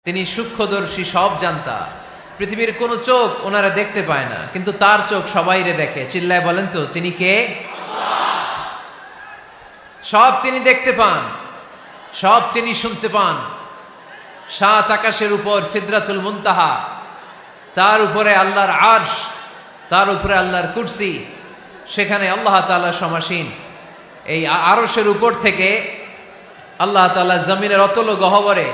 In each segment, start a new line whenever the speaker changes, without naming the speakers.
তিনি সূক্ষ্মদর্শী, সব জানতা। পৃথিবীর কোন চোখ ওনারা দেখতে পায় না, কিন্তু তার চোখ সবাইরে দেখে। চিল্লায় বলেন তো তিনি কে? সব তিনি দেখতে পান, সব তিনি শুনতে পান। সাত আকাশের উপর সিদরাতুল মুনতাহা, তার উপরে আল্লাহর আরশ, তার উপরে আল্লাহর কুরসি, সেখানে আল্লাহ তাআলা সমাসীন। এই আরশের উপর থেকে আল্লাহ তাআলা জমিনের অতল গহ্বরে,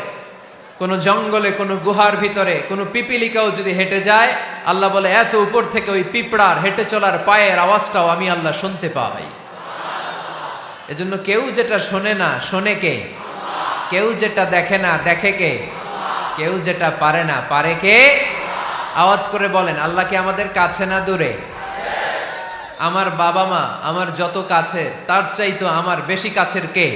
কোন জঙ্গলে, কোন গুহার ভিতরে কোন পিপিলিকাও যদি হেঁটে যায়, আল্লাহ বলে এত উপর থেকে ওই পিঁপড়ার হেঁটে চলার পায়ের আওয়াজটাও আমি আল্লাহ শুনতে পাই। এজন্য কেউ যেটা শোনে না, শোনে কে? কেউ যেটা দেখে না, দেখে কে? কেউ যেটা পারে না, পারে কে? আওয়াজ করে বলেন, আল্লাহ কি আমাদের কাছে না দূরে? আমার বাবা মা আমার যত কাছে, তার চাইতো আমার বেশি কাছের কে?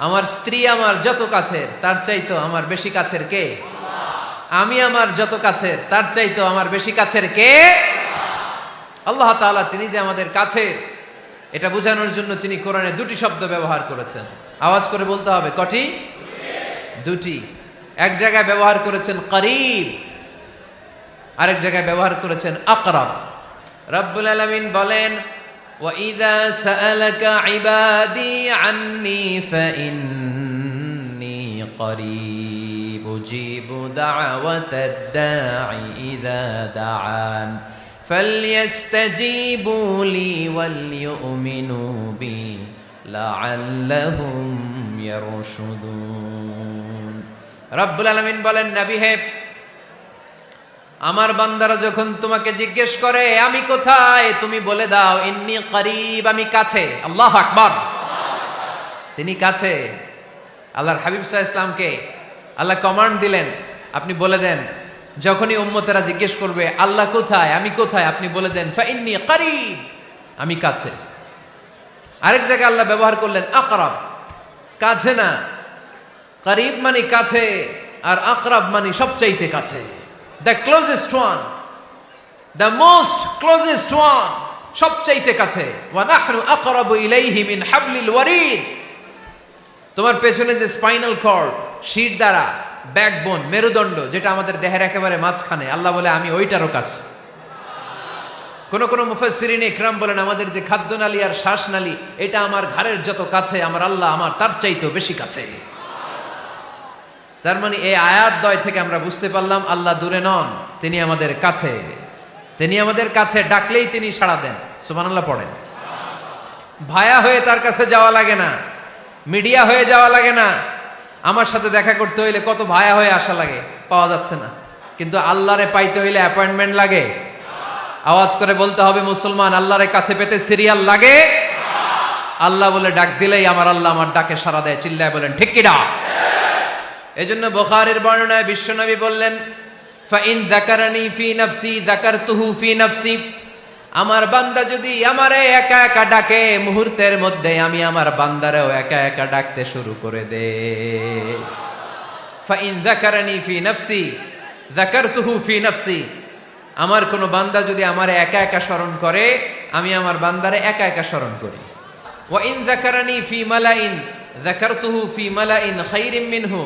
আমার স্ত্রী আমার যত কাছের, তার চাইতো আমার বেশি কাছের কে? আমি আমার যত কাছের, তার চাইতো আমার বেশি কাছের কে? আল্লাহ তাআলা তিনি যে আমাদের কাছের, এটা বোঝানোর জন্য তিনি কোরআনে দুটি শব্দ ব্যবহার করেছেন। আওয়াজ করে বলতে হবে, কটি? দুটি। এক জায়গায় ব্যবহার করেছেন করিব, আরেক জায়গায় ব্যবহার করেছেন আকরাব। রব্বুল আলামিন বলেন, وَإِذَا سَأَلَكَ عِبَادِي عَنِّي فَإِنِّي قَرِيبٌ أُجِيبُ دَعْوَةَ الدَّاعِ إِذَا دَعَانِ فَلْيَسْتَجِيبُوا لِي وَلْيُؤْمِنُوا بِي لَعَلَّهُمْ يَرْشُدُونَ। রব্বুল আলামিন বলেন, নবী হে, আমার বান্দারা যখন তোমাকে জিজ্ঞেস করে আমি কোথায়, তুমি বলে দাও ইন্নী করিব, আমি কাছে। আল্লাহু আকবার। তিনি কাছে। আল্লাহর হাবিব সাল্লাল্লাহু আলাইহি ওয়াসাল্লামকে আল্লাহ কমান্ড দিলেন, আপনি বলে দেন, যখনই উম্মতেরা জিজ্ঞেস করবে আল্লাহ কোথায়, আমি কোথায়, আপনি বলে দেন ফাইন্নী করিব, আমি কাছে। আরেক জায়গায় আল্লাহ ব্যবহার করলেন আকরাব, কাছে না। করিব মানে কাছে, আর আকরাব মানে সবচাইতে কাছে। The closest one, the most closest one, সবচাইতে কাছে। ওয়া নাহনু আকরাবু ইলাইহি মিন হাবলিল ওয়ারিদ। তোমার পেছনে যে স্পাইনাল কর্ড, শির দ্বারা, ব্যাকবোন, মেরুদণ্ড, যেটা আমাদের দেহের একেবারে মাঝখানে, আল্লাহ বলে আমি ওইটারও কাছে। কোন কোন মুফাসসিরিন ইকরাম বলেন, আমাদের যে খাদ্যনালী আর শ্বাসনালী, এটা আমার ঘাড়ের যত কাছে, আমার আল্লাহ আমার তার চাইতেও বেশি কাছে। তার মানে এই আয়াত দ্বয় থেকে আমরা বুঝতে পারলাম আল্লাহ দূরে নন, তিনি আমাদের কাছে। তিনি আমাদের কাছে, ডাকলেই তিনি সাড়া দেন। সুবহানাল্লাহ পড়েন। ভায়া হয়ে তার কাছে যাওয়া লাগে না, মিডিয়া হয়ে যাওয়া লাগে না। আমার সাথে দেখা করতে হইলে কত ভায়া হয়ে আসা লাগে, পাওয়া যাচ্ছে না। কিন্তু আল্লাহরে পাইতে হইলে অ্যাপয়েন্টমেন্ট লাগে। আওয়াজ করে বলতে হবে মুসলমান, আল্লাহরে কাছে পেতে সিরিয়াল লাগে। আল্লাহ বলে ডাক দিলেই আমার আল্লাহ আমার ডাকে সাড়া দেয়। চিল্লায় বলেন ঠিক কি না? এজন্য বুখারীর বর্ণনায় বিশ্বনবী বললেন, ফাইন যাকারানি ফি নাফসি যাকারতুহু ফি নাফসি। আমার বান্দা যদি আমারে একা একা ডাকে, মুহূর্তের মধ্যে আমি আমার বান্দারেও একা একা ডাকতে শুরু করে দে। ফাইন যাকারানি ফি নাফসি যাকারতুহু ফি নাফসি। আমার কোন বান্দা যদি আমারে একা একা স্মরণ করে, আমি আমার বান্দারে একা একা স্মরণ করি। ওয়া ইন যাকারানি ফি মালাইন যাকারতুহু ফি মালাইন খায়রিম মিনহু।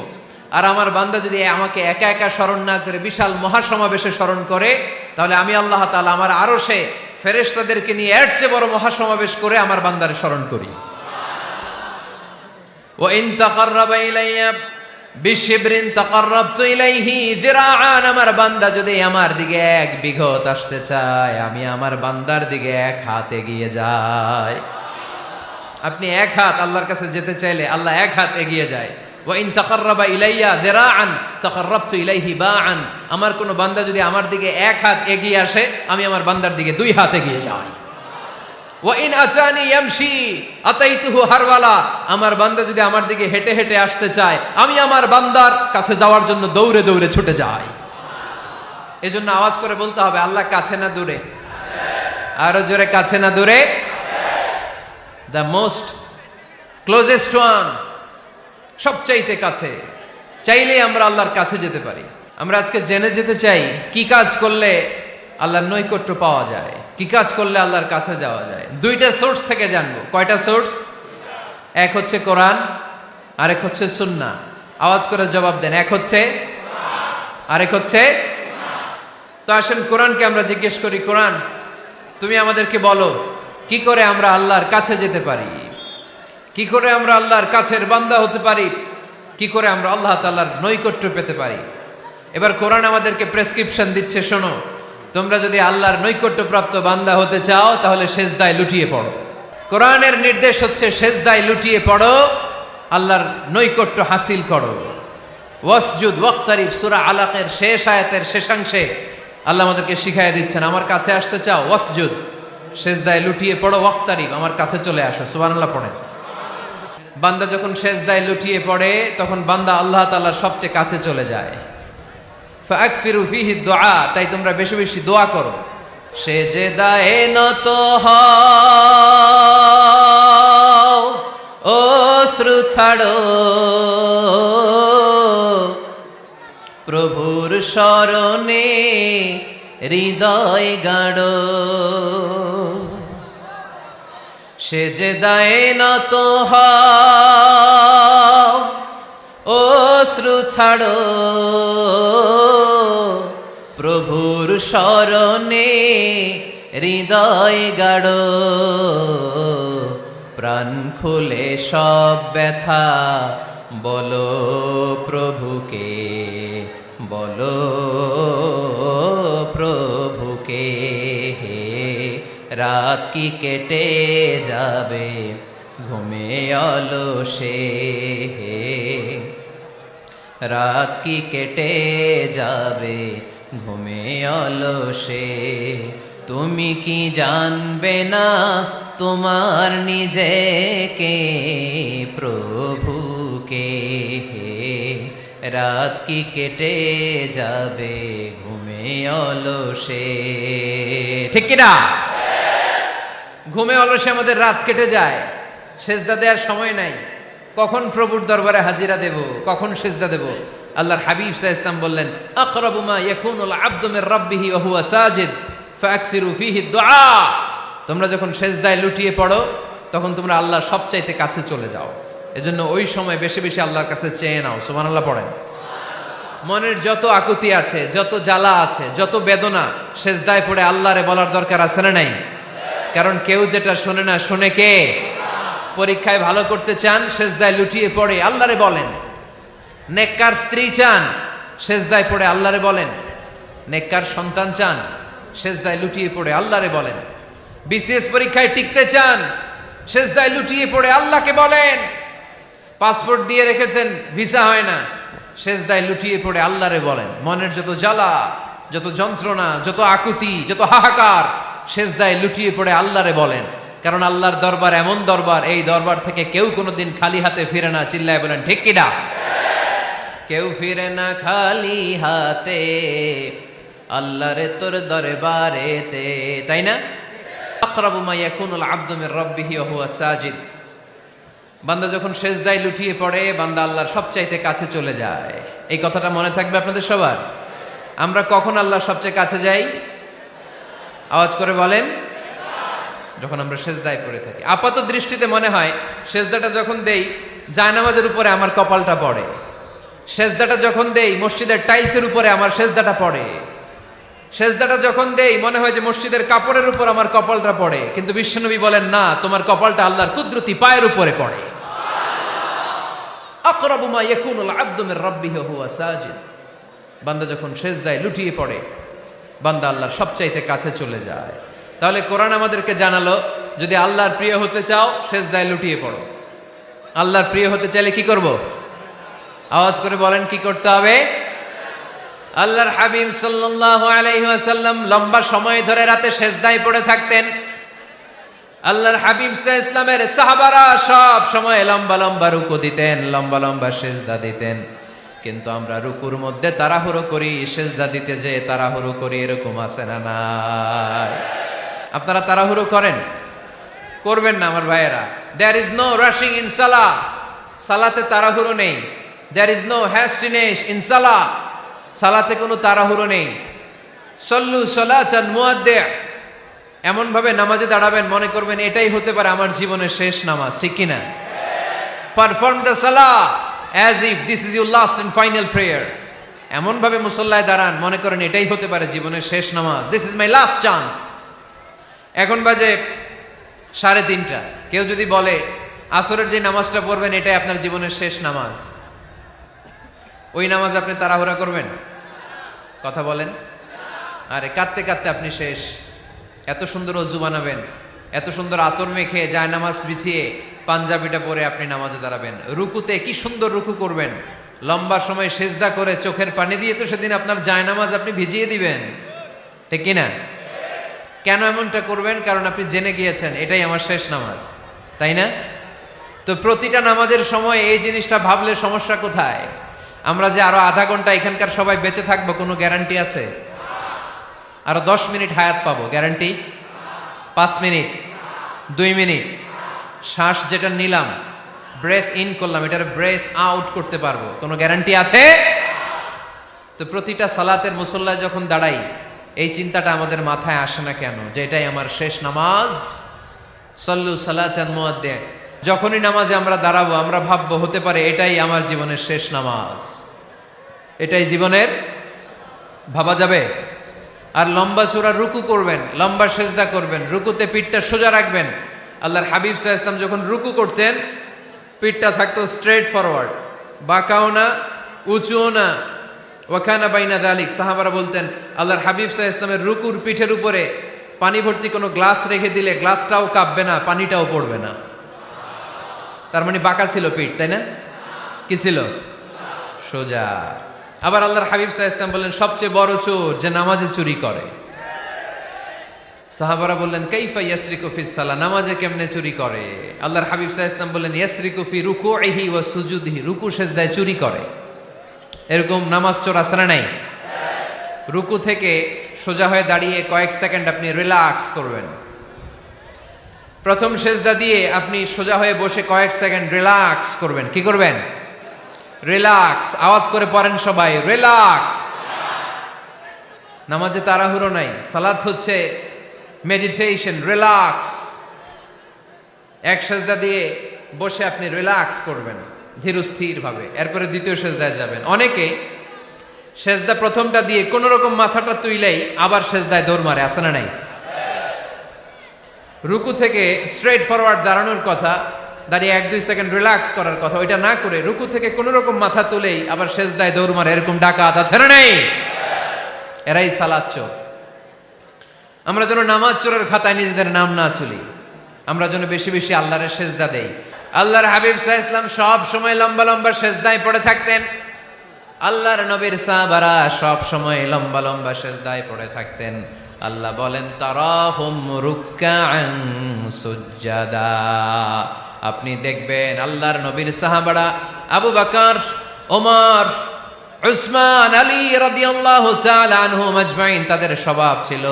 আর আমার বান্দা যদি আমাকে একা একা স্মরণ না করে বিশাল মহাসমাবেশে স্মরণ করে, তাহলে আমি আল্লাহ তাআলা আমার আরশে ফেরেশতাদেরকে নিয়ে এর চেয়ে বড় মহাসমাবেশ করে আমার বান্দারে স্মরণ করি। ওয়া ইন তাকাররাবা ইলাইয়া বিশিবরিন তাকাররাবতু ইলাইহি যিরাআন। আমার বান্দা যদি আমার দিকে এক বিঘত আসতে চায়, আমি আমার বান্দার দিকে এক হাত এগিয়ে যাই। আপনি এক হাত আল্লাহর কাছে যেতে চাইলে আল্লাহ এক হাত এগিয়ে যায়। ওয়া ইন তাকাররাবা ইলাইয়া যিরাআন তাকাররাবতু ইলাইহি বাআন। আমার কোন বান্দা যদি আমার দিকে এক হাত এগিয়ে আসে, আমি আমার বান্দার দিকে দুই হাত এগিয়ে যাই। ওয়া ইন আতানি ইয়ামশি আতাইতুহু হারওয়ালা। আমার বান্দা যদি আমার দিকে হেঁটে হেঁটে আসতে চায়, আমি আমার বান্দার কাছে যাওয়ার জন্য দৌড়ে দৌড়ে ছুটে যাই। এজন্য আওয়াজ করে বলতে হবে, আল্লাহ কাছে না দূরে? আরো জোরে, কাছে না দূরে? দ্য মোস্ট ক্লোজেস্ট ওয়ান, সবচাইতে কাছে। চাইলেই আমরা আল্লাহর কাছে যেতে পারি। আমরা আজকে জেনে যেতে চাই কি কাজ করলে আল্লাহর নৈকট্য পাওয়া যায়, কি কাজ করলে আল্লাহর কাছে যাওয়া যায়। দুইটা সোর্স থেকে জানবো। কয়টা সোর্স? এক হচ্ছে কোরআন, আরেক হচ্ছে সুন্নাহ। আওয়াজ করে জবাব দেন। এক হচ্ছে, আরেক হচ্ছে। তো আসেন কোরআনকে আমরা জিজ্ঞেস করি, কোরআন তুমি আমাদেরকে বলো কি করে আমরা আল্লাহর কাছে যেতে পারি, কি করে আমরা আল্লাহর কাছের বান্দা হতে পারি, কি করে আমরা আল্লাহ তাআলার নৈকট্য পেতে পারি। এবার কোরআন আমাদেরকে প্রেসক্রিপশন দিচ্ছে, শোনো, তোমরা যদি আল্লাহর নৈকট্যপ্রাপ্ত বান্দা হতে চাও তাহলে সেজদায় লুটিয়ে পড়ো। কোরআনের নির্দেশ হচ্ছে সেজদায় লুটিয়ে পড়ো, আল্লাহর নৈকট্য হাসিল করো। ওয়াসজুদ ওয়াক্তারিব, সূরা আলাকের শেষ আয়াতের শেষাংশে আল্লাহ আমাদেরকে শিখাইয়া দিচ্ছেন, আমার কাছে আসতে চাও, ওয়াসজুদ, সেজদায় লুটিয়ে পড়ো, ওয়াক্তারিব, আমার কাছে চলে আসো। সুবহানাল্লাহ পড়েন। বান্দা যখন সেজদায় লুটিয়ে পড়ে তখন বান্দা আল্লাহ তাআলার সবচেয়ে কাছে চলে যায়। ফাকসিরু ফিহি দুআ, তাই তোমরা বেশি বেশি দোয়া করো। সেজদায়ে নত হও, অশ্রু ছাড়ো, প্রভুর শরণে হৃদয় গাড়ো। সেজদায়ে নত হও, অশ্রু ছাড়ো, প্রভুর শরণে হৃদয় গাড়ো। প্রাণ খুলে সব ব্যথা বলো প্রভুকে, বলো প্রভুকে। রাত কি কেটে যাবে ঘুমে অলসে, রাত কি কেটে যাবে ঘুমে অলসে। তুমি কি জানবে না তোমার নিজেকে, প্রভুকে। রাত কি কেটে যাবে ঘুমে অলসে, ঠিক কিনা? ঘুমে অলসে আমাদের রাত কেটে যায়, সেজদা দেওয়ার সময় নাই। কখন প্রভুর দরবারে হাজিরা দেব, কখন সেজদা দেব? আল্লাহর হাবিব সাল্লাল্লাহু আলাইহি ওয়াসাল্লাম বললেন, আকরাবু মা ইয়াকুনুল আবদু মির রাব্বিহি ওয়া হুয়া সাজিদ ফাকসিরু ফিহি দুআ। তোমরা যখন সেজদায় লুটিয়ে পড়ো তখন তোমরা আল্লাহর সবচাইতে কাছে চলে যাও। এজন্য ওই সময় বেশি বেশি আল্লাহর কাছে চেয়ে নাও। সুবহানাল্লাহ পড়েন। মনের যত আকুতি আছে, যত জ্বালা আছে, যত বেদনা, সেজদায় পড়ে আল্লাহরে বলার দরকার আছে না নাই? কারণ কেউ যেটা শোনে না, শোনে কে? পরীক্ষায় ভালো করতে চান, সেজদায় লুটিয়ে পড়ে আল্লাহরে বলেন। নেককার স্ত্রী চান, সেজদায় পড়ে আল্লাহরে বলেন। নেককার সন্তান চান, সেজদায় লুটিয়ে পড়ে আল্লাহরে বলেন। বিসিএস পরীক্ষায় টিকতে চান, সেজদায় লুটিয়ে পড়ে আল্লাহকে বলেন। পাসপোর্ট দিয়ে রেখেছেন, ভিসা হয় না, সেজদায় লুটিয়ে পড়ে আল্লাহরে বলেন। মনের যত জ্বালা, যত যন্ত্রণা, যত আকুতি, যত হাহাকার, সেজদায় লুটিয়ে পড়ে আল্লাহরে বলেন। কারণ আল্লাহর দরবার এমন দরবার, এই দরবার থেকে কেউ কোনোদিন খালি হাতে ফিরে না। চিল্লায় বলেন ঠিক কিনা? কেউ ফিরে না খালি হাতে আল্লাহরে তোর দরবারেতে, তাই না? আকরাবু মা ইয়াকুনুল আবদু মির রাব্বিহি ওয়া হুয়া সাজিদ। বান্দা যখন সেজদায় লুটিয়ে পড়ে, বান্দা আল্লাহর সবচাইতে কাছে চলে যায়। এই কথাটা মনে থাকবে আপনাদের সবার। আমরা কখন আল্লাহর সবচেয়ে কাছে যাই? আওয়াজ করে বলেন। যখন আমরা সেজদায় পড়ে থাকি। আপাত দৃষ্টিতে মনে হয় সেজদাটা যখন দেই জায়নামাজের উপরে আমার কপালটা পড়ে, সেজদাটা যখন দেই মসজিদের টাইলসের উপরে আমার সেজদাটা পড়ে, সেজদাটা যখন দেই মনে হয় যে মসজিদের কাপড়ের উপর আমার কপালটা পড়ে। কিন্তু বিশ্বনবী বলেন, না, তোমার কপালটা আল্লাহর কুদরতি পায়ের উপরে পড়ে। আকরাবু মা ইয়াকুনুল আবদু মির রাব্বিহি ওয়া হুয়া সাজিদ। বান্দা যখন সেজদায় লুটিয়ে পড়ে, বান্দা আল্লাহর সবচাইতে কাছে চলে যায়। তাহলে কোরআন আমাদেরকে জানালো, যদি আল্লাহর প্রিয় হতে চাও সেজদায় লুটিয়ে পড়ো। আল্লাহর প্রিয় হতে চাইলে কি করব? আওয়াজ করে বলেন, কি করতে হবে? আল্লাহর হাবিব সাল্লাল্লাহু আলাইহি ওয়াসাল্লাম লম্বা সময় ধরে রাতে সেজদায় পড়ে থাকতেন। আল্লাহর হাবিব সাল্লাল্লাহু আলাইহি ওয়াসাল্লামের সাহাবারা সব সময় লম্বা লম্বা রুকু দিতেন, লম্বা লম্বা সেজদা দিতেন। কিন্তু আমরা রুকুর মধ্যে তাড়াহুড়ো করি, সেজদা দিতে যে তাড়াহুড়ো করি, এরকম আছে না নাই? আপনারা তাড়াহুড়ো করেন? করবেন না আমার ভাইয়েরা। There is no rushing in সালাহ। সালাতে তাড়াহুড়ো নেই। There is no hastiness in সালাহ। সালাতে কোনো তাড়াহুড়ো নেই। সল্লু সালাতান মুআদ্দিআ। এমন ভাবে নামাজে দাঁড়াবেন মনে করবেন এটাই হতে পারে আমার জীবনের শেষ নামাজ, ঠিক কিনা? পারফর্ম দ্য সালাহ as if this is your last and final prayer. এমন ভাবে মুসল্লায় দাঁড়ান মনে করেন এটাই হতে পারে জীবনের শেষ নামাজ, this is my last chance. এখন বাজে 3:30। কেউ যদি বলে আসরের যে নামাজটা পড়বেন এটাই আপনার জীবনের শেষ নামাজ, ওই নামাজ আপনি তাড়াহুড়া করবেন? কথা বলেন। আরে কাঁদতে কাঁদতে আপনি শেষ। এত সুন্দর অজু বানাবেন, এত সুন্দর আতর মেখে যায় নামাজ বিছিয়ে পাঞ্জাবিটা পরে আপনি নামাজে দাঁড়াবেন, রুকুতে কি সুন্দর রুকু করবেন, লম্বা সময় সেজদা করে চোখের পানি দিয়ে তো সেদিন আপনার যায় নামাজ আপনি ভিজিয়ে দিবেন, ঠিক কিনা? কেন এমনটা করবেন? কারণ আপনি জেনে গিয়েছেন এটাই আমার শেষ নামাজ, তাই না? তো প্রতিটা নামাজের সময় এই জিনিসটা ভাবলে সমস্যা কোথায়? আমরা যে আরো আধা ঘন্টা এখানকার সবাই বেঁচে থাকবো কোনো গ্যারান্টি আছে? আরো 10 মিনিট হায়াত পাবো, গ্যারান্টি? 5 মিনিট, 2 মিনিট, শ্বাস যেটা নিলাম, ব্রেথ ইন করলাম, এটার ব্রেথ আউট করতে পারবো, কোনো গ্যারান্টি আছে? তো প্রতিটা সালাতের মুসল্লায় যখন দাঁড়াই এই চিন্তাটা আমাদের মাথায় আসে না কেন যে এটাই আমার শেষ নামাজ? সল্লু সালাতান মুআদ্দিন। যখনই নামাজে আমরা দাঁড়াবো আমরা ভাববো হতে পারে এটাই আমার জীবনের শেষ নামাজ, এটাই জীবনের, ভাবা যাবে? আর লম্বা চূড়া রুকু করবেন, লম্বা সেজদা করবেন, রুকুতে পিঠটা সোজা রাখবেন। আল্লাহর হাবিব সাল্লাল্লাহু আলাইহি ওয়াসাল্লাম যখন রুকু করতেন পিঠটা থাকতো স্ট্রেট ফরওয়ার্ড, বাঁকাও না উঁচুও না, ওয়াকানা বাইনা যালিক। সাহাবারা বলতেন আল্লাহর হাবিব সাল্লাল্লাহু আলাইহি ওয়াসাল্লামের রুকুর পিঠের উপরে পানি ভর্তি কোনো গ্লাস রেখে দিলে গ্লাসটাও কাঁপবে না, পানিটাও পড়বে না। তার মানে বাঁকা ছিল পিঠ, তাই না? কি ছিল? সোজা। আবার আল্লাহর হাবিব সাল্লাল্লাহু আলাইহি ওয়াসাল্লাম বললেন সবচেয়ে বড় চোর যে নামাজে চুরি করে। সাহাবারা বললেন কাইফা ইয়াসরিকু ফিস সালাহ, নামাজে কেমনে চুরি করে? আল্লাহর হাবিব সাল্লাল্লাহু আলাইহি ওয়াসাল্লাম বললেন ইয়াসরিকু ফি রুকুইহি ওয়া সুজুদিহি, রুকু সেজদায় চুরি করে। এরকম নামাজ চোর আছে না নাই? রুকু থেকে সোজা হয়ে দাঁড়িয়ে কয়েক সেকেন্ড আপনি রিল্যাক্স করবেন। প্রথম সেজদা দিয়ে আপনি সোজা হয়ে বসে কয়েক সেকেন্ড রিল্যাক্স করবেন। কি করবেন? রিল্যাক্স। আওয়াজ করে পড়েন সবাই, রিল্যাক্স। নামাজে তাড়াহুড়ো নাই, সালাত হচ্ছে মেডিটেশন, রিল্যাক্স। এক সেজদা দিয়ে বসে আপনি রিল্যাক্স করবেন ধীরস্থির ভাবে, এরপরে দ্বিতীয় সেজদায় যাবেন। অনেকে সেজদা প্রথমটা দিয়ে কোন রকম মাথাটা তুইলেই আবার সেজদায় দৌড় মারে, আছে না নাই? রুকু থেকে স্ট্রেট ফরওয়ার্ড দাঁড়ানোর কথা, দাঁড়িয়ে 1-2 সেকেন্ড রিল্যাক্স করার কথা, ওইটা না করে রুকু থেকে কোন রকম মাথা তুলেই আবার সেজদায় দৌড় মারে, এরকম ডাকাত আছে না নাই? এরাই সালাত চোর। আমরা যেন নামাজ চোরের খাতায় নিজেদের নাম না চলি, আমরা যেন বেশি বেশি আল্লাহর সেজদা দেই। আল্লাহর হাবিব সাল্লাল্লাহু আলাইহি ওয়াসাল্লাম সব সময় লম্বা লম্বা সেজদায় পড়ে থাকতেন। আল্লাহর নবীর সাহাবারা সব সময় লম্বা লম্বা সেজদায় পড়ে থাকতেন। আল্লাহ বলেন তারাহুম রুকআন সুজদা। আপনি দেখবেন আল্লাহর নবীর সাহাবারা আবু বকর, ওমর, উসমান, আলী রাদিয়াল্লাহু তাআলা আনহুম আজমাইন, তাদের স্বভাব ছিল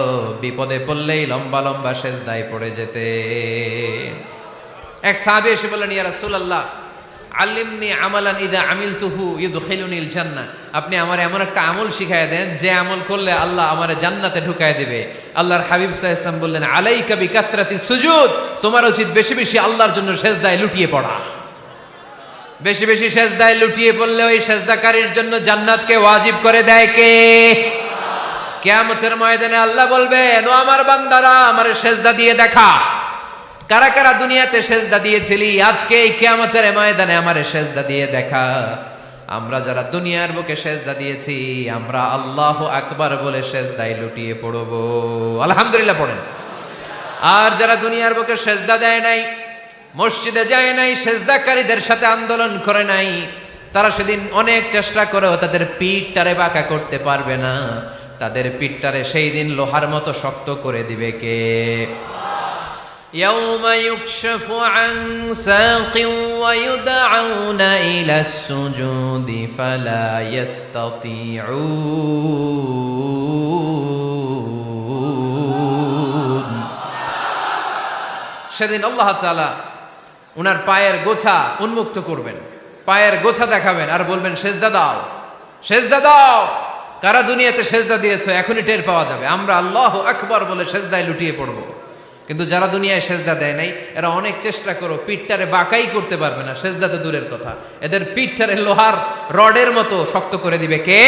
বিপদে পড়লেই লম্বা লম্বা সেজদায় পড়ে যেতেন। এক সাহাবী এসে বললেন ইয়া রাসূলুল্লাহ আল্লিমনি আমালান ইযা আমিলতুহু ইউদখিলুনিল জান্নাহ, আপনি আমার এমন একটা আমল শিখায় দেন যে আমল করলে আল্লাহ আমারে জান্নাতে ঢুকায় দিবে। আল্লাহর হাবিব সাল্লাল্লাহু আলাইহি ওয়াসাল্লাম বললেন আলাইকা বিকাসরাতিস সুজুদ, তোমার উচিত বেশি বেশি আল্লাহর জন্য সেজদায় লুটিয়ে পড়া। বেশি বেশি সেজদায় লুটিয়ে পড়লে ওই সেজদাকারীর জন্য জান্নাতকে ওয়াজিব করে দেয় কে? কিয়ামতের ময়দানে আল্লাহ বলবেন ও আমার বান্দারা আমারে সেজদা দিয়ে দেখা, কারা কারা দুনিয়াতে সেজদা দিয়েছিলি, আজকে এই কিয়ামতের ময়দানে আমারে সেজদা দিয়ে দেখা। আমরা যারা দুনিয়ার বুকে সেজদা দিয়েছি আমরা আল্লাহু আকবার বলে সেজদায় লুটিয়ে পড়ব, আলহামদুলিল্লাহ পড়েন। আর যারা দুনিয়ার বুকে সেজদা দেয় নাই, মসজিদে যায় নাই, সেজদাকারীদের সাথে আন্দোলন করে নাই, তারা সেদিন অনেক চেষ্টা করেও তাদের পিঠটারে বাঁকা করতে পারবে না। তাদের পিঠটারে সেই দিন লোহার মতো শক্ত করে দিবে কে? يوم يكشف عن ساق ويدعون إلى السجود فلا يستطيعون। সেদিন আল্লাহ তাআলা উনার পায়ের গোছা উন্মুক্ত করবেন, পায়ের গোছা দেখাবেন আর বলবেন সেজদা দাও, সেজদা দাও। কারা দুনিয়াতে সেজদা দিয়েছো এখনই টের পাওয়া যাবে। আমরা আল্লাহু আকবার বলে সেজদায় লুটিয়ে পড়ব। কিন্তু যারা দুনিয়ায় সেজদা দেয় নাই এরা অনেক চেষ্টা করো পিঠটারে বাঁকাই করতে পারবে না, সেজদা তো দূরের কথা, এদের পিঠটারে লোহার রডের মতো শক্ত করে দিবে কে?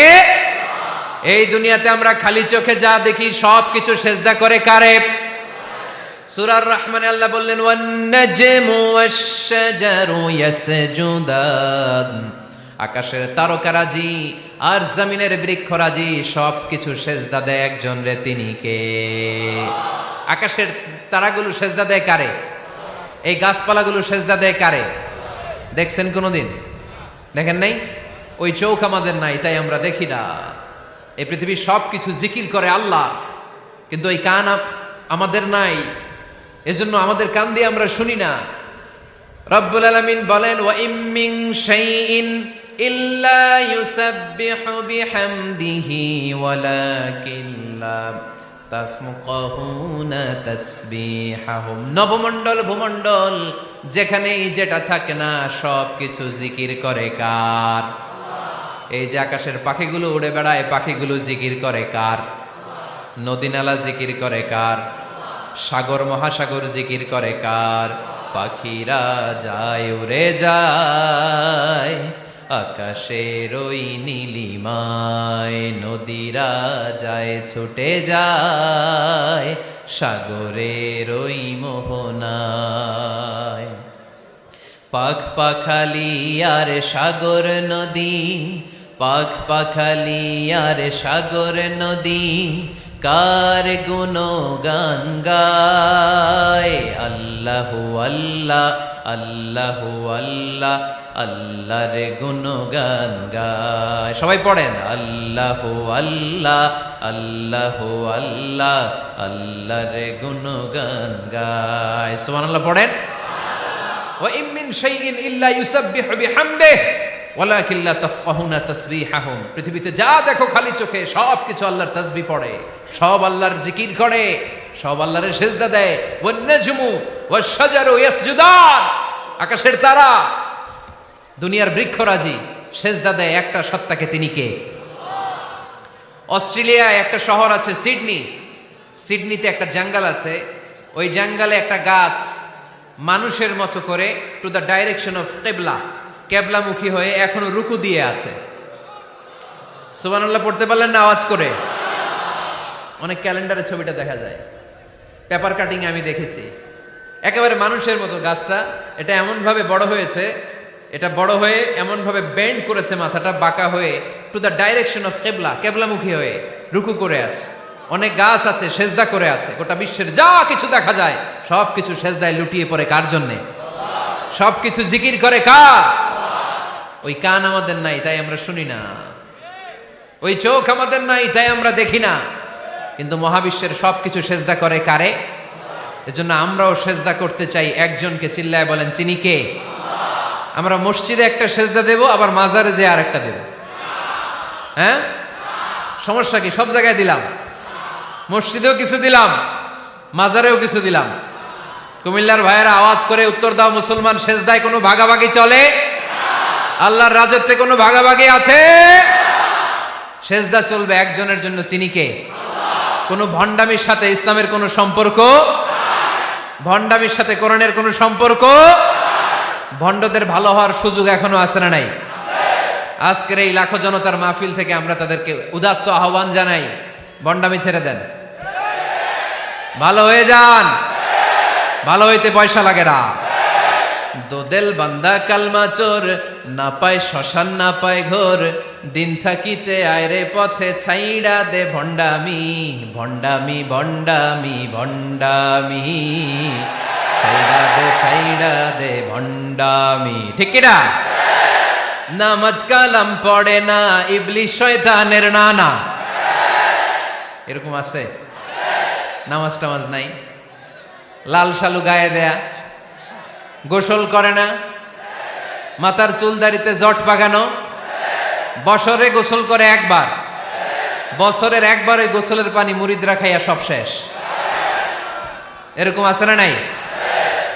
এই দুনিয়াতে আমরা খালি চোখে যা দেখি সব কিছু সেজদা করে কারে? সূরার রহমানে আল্লাহ বললেন ওয়ান নাজমু ওয়াশ-শাজারু ইয়াসজুদান, আকাশের তারকারাজি আর জমিনের বৃক্ষরাজি সব কিছু সেজদা দেয় একজন রে, তিনি কে? আকাশের তারাগুলো সেজদা দেয় কারে? এই গাছপালাগুলো সেজদা দেয় কারে? দেখছেন কোনোদিন? দেখেন নাই? ওই চোখ আমাদের নাই, তাই আমরা দেখি না। এই পৃথিবীর সব কিছু জিকির করে আল্লাহ, কিন্তু এই কান আমাদের নাই, এজন্য আমাদের কান দিয়ে আমরা শুনি না। রব্বুল আলামিন বলেন ওয়া ইম মিন শাইইন ইল্লা ইউসাব্বিহু বিহামদিহি ওয়ালাকিন লা তাফকাহুনা তাসবিহাহুম। নবমণ্ডল ভূমণ্ডল যেখানেই যেটা থাকে না সব কিছু জিকির করে কার? এই যে আকাশের পাখিগুলো উড়ে বেড়ায়, পাখিগুলো জিকির করে কার? নদী নালা জিকির করে কার? সাগর মহাসাগর জিকির করে কার? পাখিরা যায় উড়ে যায় আকাশের ওই নীলিমায়, নদীরা যায় ছুটে যায় সাগরের ওই মোহনায়। পাখ পাখালি আর সাগর নদী, পাখ পাখালি আর সাগর নদী কার গুণগান গায়? আল্লাহু আল্লাহ আল্লাহু আল্লাহ আল্লাহর গুণগান গায়। সবাই পড়েন আল্লাহু আল্লাহ আল্লাহু আল্লাহ আল্লাহর গুণগান গায়। সুবহানাল্লাহ পড়েন। ওয়া ইম মিন শাইইন ইল্লা ইউসাব্বিহু বিহামদিহি ওয়ালাকিন লা তাফকাহুনা তাসবিহাহুম। পৃথিবীতে যা দেখো খালি চোখে সব কিছু আল্লাহর তাসবিহ পড়ে, সব আল্লাহর জিকির করে, সব আল্লাহর সেজদা দেয়। ওয়ান নাজমু ওয়াশ-শাজারু ইয়াসজুদান, আকাশের তারা দুনিয়ার বৃক্ষরাজি সেজদা দেয় একটা সত্তাকে, তিনি কে? অস্ট্রেলিয়ায় একটা শহর আছে সিডনি, সিডনিতে একটা জঙ্গল আছে, ওই জঙ্গলে একটা গাছ মানুষের মতো করে টু দ্য ডাইরেকশন অফ কিবলা, কেবলামুখী হয়ে এখনো রুকু দিয়ে আছে। সুবহানাল্লাহ পড়তে পারলেন না আওয়াজ করে? অনেক ক্যালেন্ডারে ছবিটা দেখা যায়, পেপার কাটিং আমি দেখেছি। একেবারে মানুষের মতো গাছটা, এটা এমন ভাবে বড় হয়েছে, এটা বড় হয়ে এমন ভাবে বেন্ড করেছে, মাথাটা বাঁকা হয়ে টু দ্য ডাইরেকশন অফ কিবলা, কেবলামুখী হয়ে রুকু করে আছে। অনেক গাছ আছে সেজদা করে আছে। গোটা বিশ্বের যা কিছু দেখা যায় সব কিছু সেজদায় লুটিয়ে পড়ে কার জন্যে? সব কিছু জিকির করে কার? ওই কান আমাদের নাই, তাই আমরা শুনি না। ওই চোখ আমাদের নাই, তাই আমরা দেখি না। কিন্তু মহাবিশ্বের সব কিছু সেজদা করে কারে? এজন্য আমরাও সেজদা করতে চাই একজনকে। চিল্লায় বলেন তিনি কে? আমরা মসজিদে একটা সেজদা দেব, আবার মাজারে যে আরেকটা দেব। হ্যাঁ, সমস্যা কি? সব জায়গায় দিলাম, মসজিদেও কিছু দিলাম, মাজারেও কিছু দিলাম। কুমিল্লার ভাইয়েরা আওয়াজ করে উত্তর দাও, মুসলমান সেজদায় কোনো ভাগাভাগি চলে? আল্লাহর রাজত্বে কোনো ভাগাভাগি আছে? সেজদা চলবে একজনের জন্য, তিনি কে? কোনো ভণ্ডামির সাথে ইসলামের কোনো সম্পর্ক, ভণ্ডামির সাথে কোরআনের কোনো সম্পর্ক। ভণ্ডদের ভালো হওয়ার সুযোগ এখনো আছে না নাই? আজকের এই লাখো জনতার মাহফিল থেকে আমরা তাদেরকে উদাত্ত আহ্বান জানাই, ভণ্ডামি ছেড়ে দেন, ভালো হয়ে যান। ভালো হইতে পয়সা লাগে না। দোদেল বান্দা কালমা চোর, না পায় শ্মশান না পায় ঘোর, দিন থাকিতে আয়রে পথে ছাইড়া দে ভণ্ডামি, ভণ্ডামি ভণ্ডামি ভণ্ডামি, ছাইড়া দে ভণ্ডামি। ঠিক কিনা? নামাজ কালাম পড়ে না, ইবলিশ শয়তানের নানা। এরকম আছে? নামাজ টামাজ নাই, লাল শালু গায়ে দেয়া, গোসল করে না, মাথার চুল দাড়িতে জট পাকানো, বছরে গোসল করে একবার, বছরের একবার ওই গোসলের পানি মুরিদরা খাইয়া সব শেষ। এরকম আছে না নাই?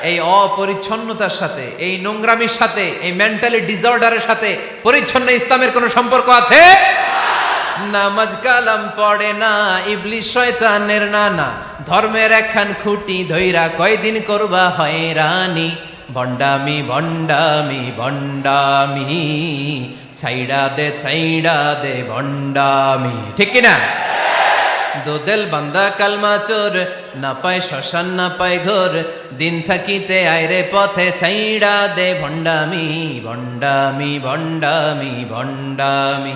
এই অপরিচ্ছন্নতার সাথে, এই নোংরামির সাথে, এই মেন্টালি ডিসঅর্ডারের সাথে পরিচ্ছন্ন ইসলামের কোনো সম্পর্ক আছে? নামাজ কালাম পড়ে না, ইবলিস শয়তানের নানা, ধর্মের একখান খুঁটি ধইরা কয়দিন করবা হয়রানি, ভণ্ডামি ভণ্ডামি ভণ্ডামি, ছাইড়া দে ভণ্ডামি। ঠিক কিনা? দোদেল বান্দা কালমা চোর, না পায় শ্মশান না পায় ঘোর, দিন থাকিতে আইরে পথে ছাইড়া দে ভণ্ডামি ভণ্ডামি ভণ্ডামি ভণ্ডামি,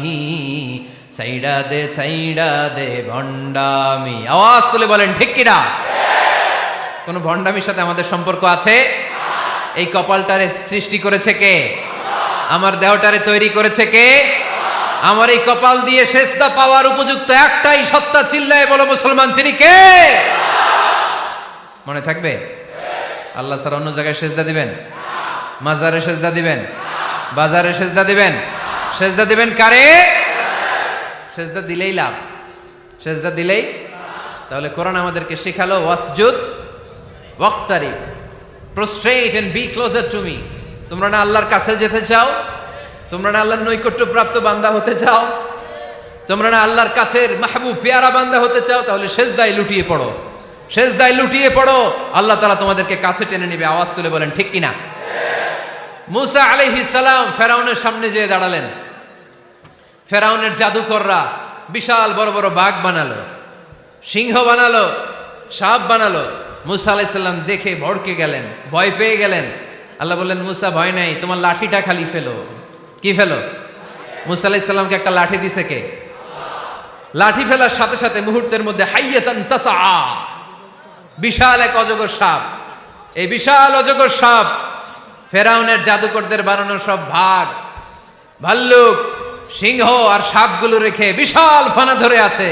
ছাইড়া দে ভণ্ডামি। আওয়াজ তুলে বলেন ঠিক কিনা? কোন ভণ্ডামির সাথে আমাদের সম্পর্ক আছে? এই কপালটারে সৃষ্টি করেছে কে? আমার দেহটারে তৈরি করেছে কে? আমার এই কপাল দিয়ে সেজদা পাওয়ার উপযুক্ত একটাই সত্তা, চিল্লায় বলো মুসলমান, তিনি কে? মনে থাকবে? আল্লাহ ছাড়া অন্য জায়গায় সেজদা দিবেন? মাজারে সেজদা দিবেন? বাজারে সেজদা দিবেন? সেজদা দিবেন কারে? সেজদা দিলেই লাভ, সেজদা দিলেই। তাহলে কোরআন আমাদেরকে শেখালো ওয়াসজুদ ওয়াক্তারিব, prostrate and be closer to me. তোমরা না আল্লাহর কাছে যেতে চাও? তোমরা না আল্লাহর নৈকট্য প্রাপ্ত বান্দা হতে চাও? তোমরা না আল্লাহর কাছের মাহবুব পেয়ারা বান্দা হতে চাও? তাহলে সেজদায় লুটিয়ে পড়ো, সেজদায় লুটিয়ে পড়ো, আল্লাহ তাআলা তোমাদেরকে কাছে টেনে নেবে। আওয়াজ তুলে বলেন ঠিক কিনা? মুসা আলাইহিস সালাম ফেরাউনের সামনে যেয়ে দাঁড়ালেন। ফেরাউনের জাদুকররা বিশাল বড় বড় বাঘ বানালো, সিংহ বানালো, সাপ বানালো। মুসা আলাইহিস সালাম দেখে ভড়কে গেলেন, ভয় পেয়ে গেলেন। আল্লাহ বললেন, মুসা ভয় নাই, তোমার লাঠিটা খালি ফেলো। কি ফেলো? মুসা আলাইহিস সালামকে একটা লাঠি দিছে কে? লাঠি ফেলার সাথে সাথে মুহূর্তের মধ্যে হাইয়াতান তাসআ, বিশাল এক অজগর সাপ। এই বিশাল অজগর সাপ ফেরাউনের জাদুকরদের বানানো সব ভাগ, ভাল্লুক, সিংহ আর সাপগুলো রেখে বিশাল ফানা ধরে আছে।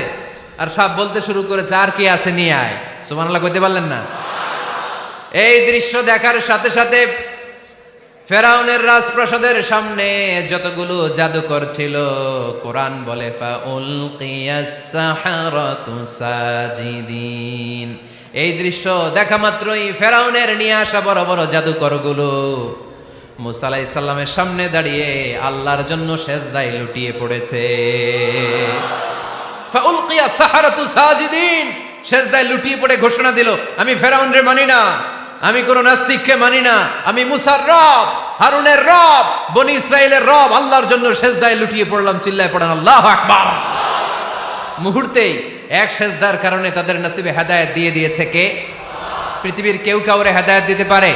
আর সাপ বলতে শুরু করেছে, আর কি আছে নিয়ে আয়। সুবহানাল্লাহ কইতে পারলেন না? এই দৃশ্য দেখার সাথে সাথে ফেরাউনের রাজপ্রাসাদের সামনে যতগুলো জাদুকর ছিল, কোরআন বলে ফাউলকিয়াস সাহারাতু সাজিদিন। এই দৃশ্য দেখা মাত্রই ফেরাউনের নিয়ে আসা বড় বড় জাদুকরগুলো মুসা আলাইহিস সালামের সামনে দাঁড়িয়ে আল্লাহর জন্য সেজদায় লুটিয়ে পড়েছে। ফাউলকিয়াস সাহারাতু সাজিদিন, সেজদায় লুটিয়ে পড়ে ঘোষণা দিল, আমি ফেরাউনরে মানি না, আমি কোন নাস্তিককে মানি না, আমি মুসার রব, হারুনের রব, বনি ইসরাইলের রব, আল্লাহর জন্য সেজদায় লুটিয়ে পড়লাম। চিল্লায় পড়েন আল্লাহু আকবার। মুহূর্তেই এক সেজদার কারণে তাদের নসিবে হেদায়েত দিয়ে দিয়েছে কে? পৃথিবীর কেউ কাউরে হেদায়েত দিতে পারে?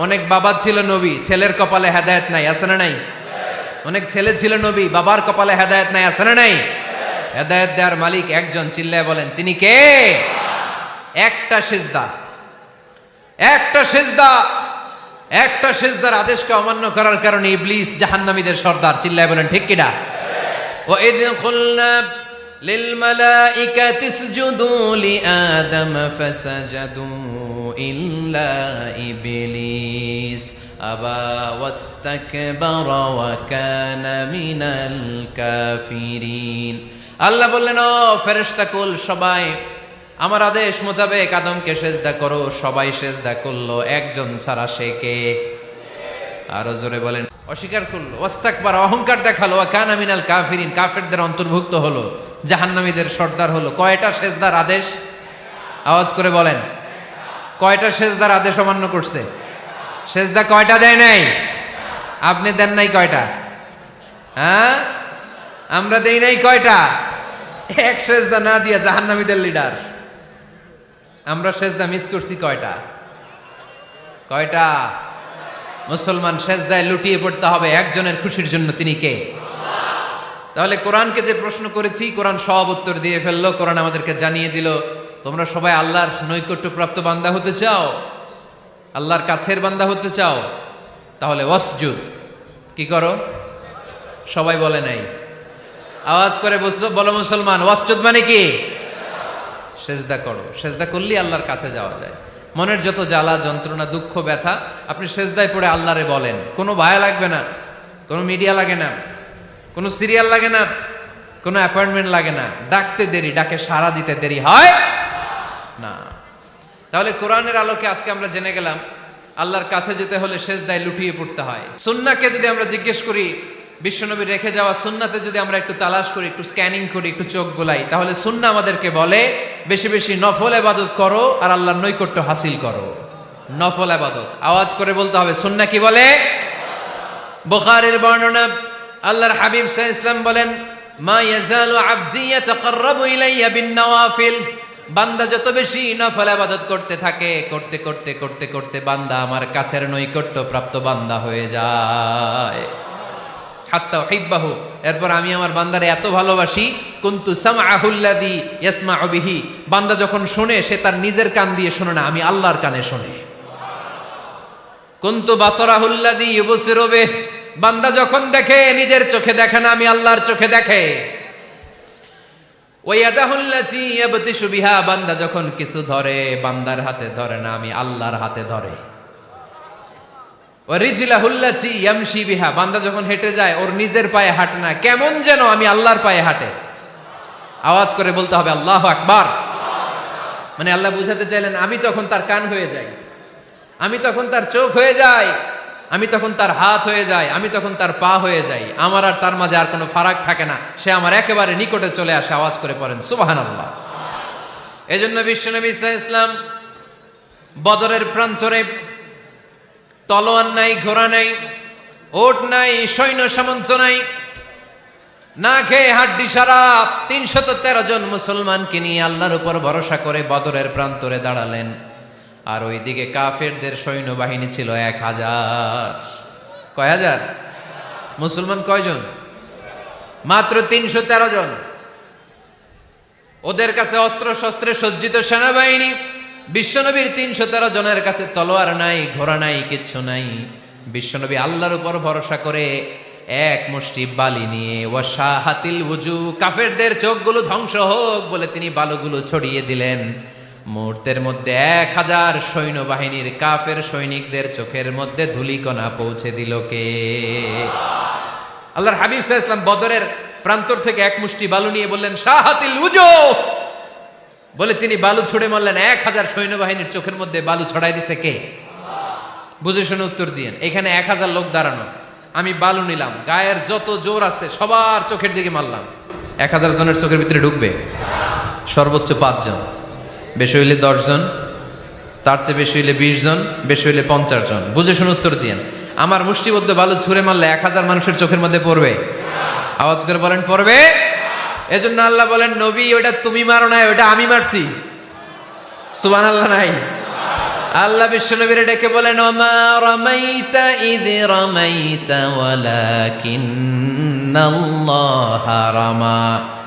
অনেক বাবা ছিল নবী, ছেলের কপালে হেদায়েত নাই, আছে না নাই? অনেক ছেলে ছিল নবী, বাবার কপালে হেদায়েত নাই, আছে না নাই? হেদায়েত দেওয়ার মালিক একজন, চিল্লায় বলেন তিনি কে? একটা সিজদা, একটা সিজদা, একটা সিজদার আদেশকে অমান্য করার কারণে ইবলিস জাহান্নামীদের সর্দার। চিল্লায় বলেন ঠিক কিনা? ওয়া ইয কুলনা লিল মালাইকাতি ইসজুদু লিআদম ফাসাজাদু ইল্লা ইবলিস আবা ওয়াস্তাকবারা ওয়া কানা মিনাল কাফিরিন। আল্লাহ বললেন, ও ফেরেশতা কুল সবাই আমার আদেশ মোতাবেক আদমকে সেজদা করো। সবাই সেজদা করলো, একজন ছাড়া, সে কে? আরো জোরে বলেন। অস্বীকার করলো, ওয়াস্তাকবার, অহংকার দেখালো, ওয়া কানা মিনাল কাফিরিন, কাফেরদের অন্তর্ভুক্ত হলো, জাহান্নামীদের সর্দার হলো। কয়টা সেজদার আদেশ? আওয়াজ করে বলেন, কয়টা সেজদার আদেশ অমান্য করছে? সেজদা কয়টা দেয় নাই? আপনি দেন নাই কয়টা? হ্যাঁ, আমরা দেই নাই কয়টা? এক সেজদা না দিয়া জাহান্নামীদের লিডার। আমরা সেজদা মিস করছি কয়টা? কয়টা? মুসলমান সেজদায় লুটিয়ে পড়তে হবে একজনের খুশির জন্য, তিনি কে? তাহলে কোরআনকে যে প্রশ্ন করেছি, কোরআন সব উত্তর দিয়ে ফেললো। কোরআন আমাদেরকে জানিয়ে দিল, তোমরা সবাই আল্লাহর নৈকট্যপ্রাপ্ত বান্দা হতে চাও, আল্লাহর কাছের বান্দা হতে চাও, তাহলে ওয়াসজুদ, কি করো? সবাই বলে নাই, আওয়াজ করে বলো মুসলমান, ওয়াসজুদ মানে কি? সেজদা করো। সেজদা করলেই আল্লাহর কাছে যাওয়া যায়। মনের যত জ্বালা যন্ত্রণা দুঃখ ব্যথা আপনি সেজদায় পড়ে আল্লাহরে বলেন। কোনো ভায়া লাগবে না, কোনো মিডিয়া লাগে না, কোনো সিরিয়াল লাগে না, কোনো অ্যাপয়েন্টমেন্ট লাগে না। ডাকতে দেরি, ডাকে সাড়া দিতে দেরি হয় না। তাহলে কোরআনের আলোকে আজকে আমরা জেনে গেলাম আল্লাহর কাছে যেতে হলে সেজদায় লুটিয়ে পড়তে হয়। সুন্নাহকে যদি আমরা জিজ্ঞেস করি বিশ্বনবী রেখে যাওয়া সুন্নাতে যদি আমরা একটু তালাশ করি, একটু স্ক্যানিং করি, একটু চোখ গোলাই, তাহলে সুন্নাহ আমাদেরকে বলে বেশি বেশি নফল ইবাদত করো আর আল্লাহর নৈকট্য হাসিল করো। নফল ইবাদত আওয়াজ করে বলতে হবে। সুন্নাহ কি বলে? বুখারীর বর্ণনা, আল্লাহর হাবিব সাল্লাল্লাহু আলাইহি ওয়াসাল্লাম বলেন, মা ইয়াজালু আবদি ইয়াতাকাররাবু ইলাইয়া বিন নওয়াফিল, বান্দা যত বেশি নফল ইবাদত করতে থাকে, করতে করতে করতে করতে বান্দা আমার কাছের নৈকট্য প্রাপ্ত বান্দা হয়ে যায়। হাত্তা উহিব্বাহু, এরপর আমি আমার বান্দারে এত ভালোবাসি, কুনতু সামআহুল্লাযী ইয়াসমাউ বিহি, বান্দা যখন শুনে সে তার নিজের কান দিয়ে শুনে না, আমি আল্লাহর কানে শুনে। কুনতু বাসারাহুল্লাযী ইউবসিরু বিহি, বান্দা যখন দেখে নিজের চোখে দেখে না, আমি আল্লাহর চোখে দেখে। ওয়ায়াদাহুল্লাতী ইয়াবতিশু বিহা, বান্দা যখন কিছু ধরে বান্দার হাতে ধরে না, আমি আল্লাহর হাতে ধরে। ওয়ারিজলাহুল্লাতী ইয়ামশি বিহা, বান্দা যখন হেঁটে যায় ওর নিজের পায়ে হাঁটে না, কেমন যেন আমি আল্লাহর পায়ে হাঁটে। আওয়াজ করে বলতে হবে আল্লাহু আকবার। মানে আল্লাহ বুঝাতে চাইলেন আমি তখন তার কান হয়ে যাই, আমি তখন তার চোখ হয়ে যাই, আমি তখন তার হাত হয়ে যাই, আমি তখন তার পা হয়ে যাই, আমার আর তার মাঝে আর কোনো ফারাক থাকে না, সে আমার একেবারে নিকটে চলে আসে। আওয়াজ করে পড়েন সুবহানাল্লাহ। এজন্য বিশ্বনবী সাল্লাল্লাহু আলাইহি ওয়াসাল্লাম বদরের প্রান্তরে তলোয়ার নাই, ঘোড়া নাই, ওট নাই, সৈন্য সামন্ত নাই, না খেয়ে হাড্ডি সারা ৩১৩ জন মুসলমানকে নিয়ে আল্লাহর উপর ভরসা করে বদরের প্রান্তরে দাঁড়ালেন। আর ওইদিকে কাফেরদের সৈন্যবাহিনী ছিল ১,০০০। কয় হাজার? মুসলমান কয়জন? মাত্র ৩১৩ জন। ওদের কাছে অস্ত্র শস্ত্রে সজ্জিত সেনাবাহিনী, বিশ্বনবীর ৩১৩ জনের কাছে তলোয়ার নাই, ঘোড়া নাই, কিচ্ছু নাই। বিশ্বনবী আল্লাহর উপর ভরসা করে এক মুষ্টি বালি নিয়ে ওয়াশাহাতিল ওযু, কাফেরদের চোখগুলো ধ্বংস হোক বলে তিনি বালুগুলো ছড়িয়ে দিলেন। মুহূর্তের মধ্যে ১,০০০ সৈন্যবাহিনীর কাফের সৈনিকদের চোখের মধ্যে ধূলিকণা পৌঁছে দিল কে? আল্লাহর হাবিব সাল্লাল্লাহু আলাইহি ওয়াসাল্লাম বদরের প্রান্তর থেকে এক মুষ্টি বালু নিয়ে বললেন শাহাতিল ওযু, বলে তিনি বালু ছুড়ে মারলেন। ১,০০০ সৈন্যবাহিনীর চোখের মধ্যে বালু ছড়াই দিছে কে? বুঝে শুনে উত্তর দিয়েন। এখানে ১,০০০ লোক দাঁড়ানো, আমি বালু নিলাম, গায়ের যত জোর আছে সবার চোখের দিকে মারলাম। ১,০০০ জনের চোখের ভিতরে ঢুকবে? সর্বোচ্চ ৫ জন, বেশি হইলে ১০ জন, তার চেয়ে বেশি হইলে ২০ জন, বেশি হইলে ৫০ জন। বুঝে শুনে উত্তর দিয়েন। আমার মুষ্টিবদ্ধ বালু ছুঁড়ে মারলে ১,০০০ মানুষের চোখের মধ্যে পড়বে? আওয়াজ করে বলেন পড়বে। এজন্য আল্লাহ বলেন নবী ওটা তুমি মারো নাই, ওটা আমি মারছি। সুবহানাল্লাহ নাই? আল্লাহ বিশ্বনবীরে ডেকে বলেন ওমা রামাইতা ইয রামাইতা ওয়ালাকিন্নাল্লাহা রামা।